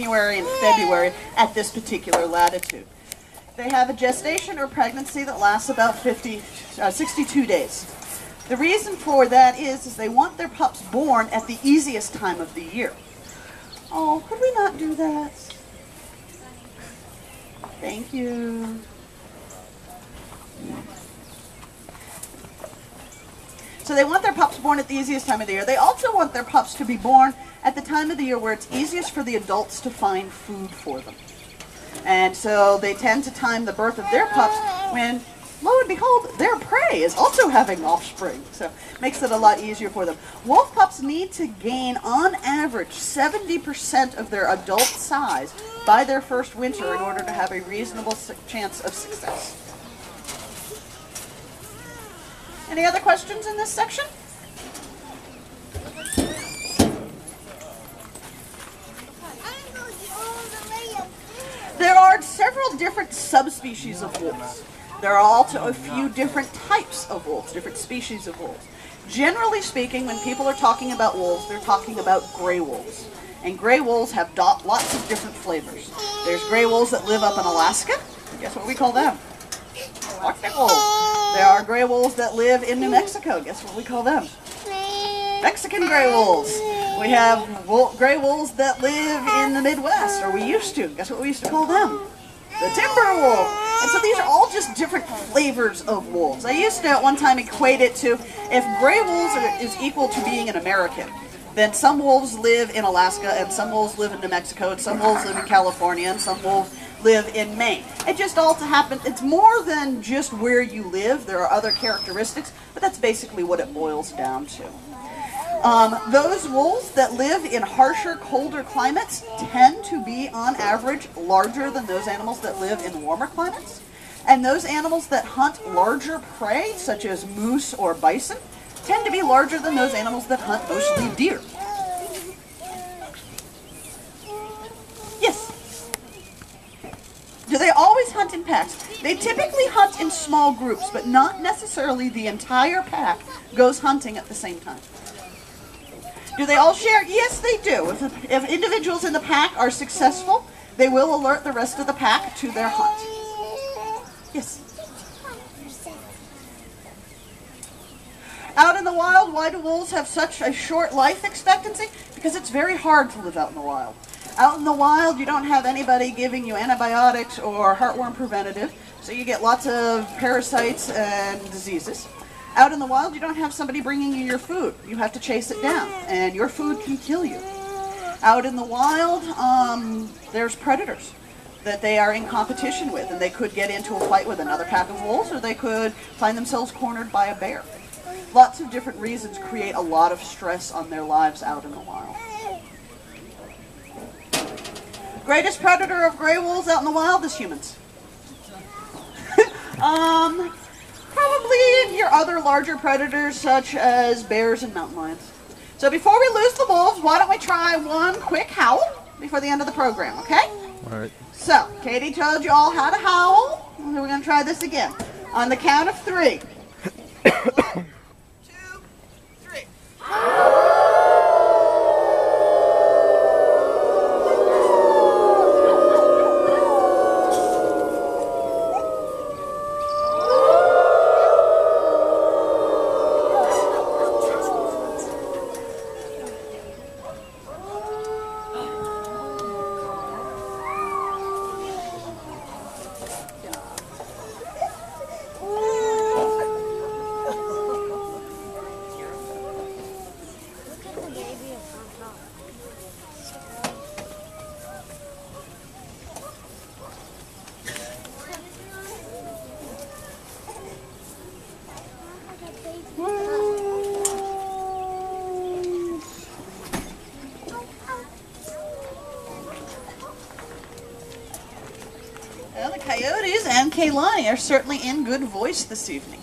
January and February at this particular latitude. They have a gestation or pregnancy that lasts about 62 days. The reason for that is they want their pups born at the easiest time of the year. Oh, could we not do that? Thank you. So they want their pups born at the easiest time of the year. They also want their pups to be born at the time of the year where it's easiest for the adults to find food for them. And so they tend to time the birth of their pups when, lo and behold, their prey is also having offspring. So it makes it a lot easier for them. Wolf pups need to gain, on average, 70% of their adult size by their first winter in order to have a reasonable chance of success. Any other questions in this section? There are several different subspecies of wolves. There are also a few different types of wolves, different species of wolves. Generally speaking, when people are talking about wolves, they're talking about gray wolves. And gray wolves have lots of different flavors. There's gray wolves that live up in Alaska. Guess what we call them? Arctic wolves. There are gray wolves that live in New Mexico. Guess what we call them? Mexican gray wolves. We have gray wolves that live in the Midwest, or we used to. Guess what we used to call them? The timber wolf. And so these are all just different flavors of wolves. I used to at one time equate it to, if gray wolves is equal to being an American, then some wolves live in Alaska, and some wolves live in New Mexico, and some wolves live in California, and some wolves live in Maine. It just all happens. It's more than just where you live. There are other characteristics, but that's basically what it boils down to. Those wolves that live in harsher, colder climates tend to be, on average, larger than those animals that live in warmer climates. And those animals that hunt larger prey, such as moose or bison, tend to be larger than those animals that hunt mostly deer. Yes? Do they always hunt in packs? They typically hunt in small groups, but not necessarily the entire pack goes hunting at the same time. Do they all share? Yes, they do. If individuals in the pack are successful, they will alert the rest of the pack to their hunt. Yes? Out in the wild, why do wolves have such a short life expectancy? Because it's very hard to live out in the wild. Out in the wild, you don't have anybody giving you antibiotics or heartworm preventative, so you get lots of parasites and diseases. Out in the wild, you don't have somebody bringing you your food. You have to chase it down, and your food can kill you. Out in the wild, there's predators that they are in competition with, and they could get into a fight with another pack of wolves, or they could find themselves cornered by a bear. Lots of different reasons create a lot of stress on their lives out in the wild. Greatest predator of gray wolves out in the wild is humans. Probably your other larger predators such as bears and mountain lions. So before we lose the wolves, why don't we try one quick howl before the end of the program, okay? All right. So, Katie told you all how to howl. We're going to try this again. On the count of 3. 1, 2, 3. Well, the coyotes and Kaylani are certainly in good voice this evening.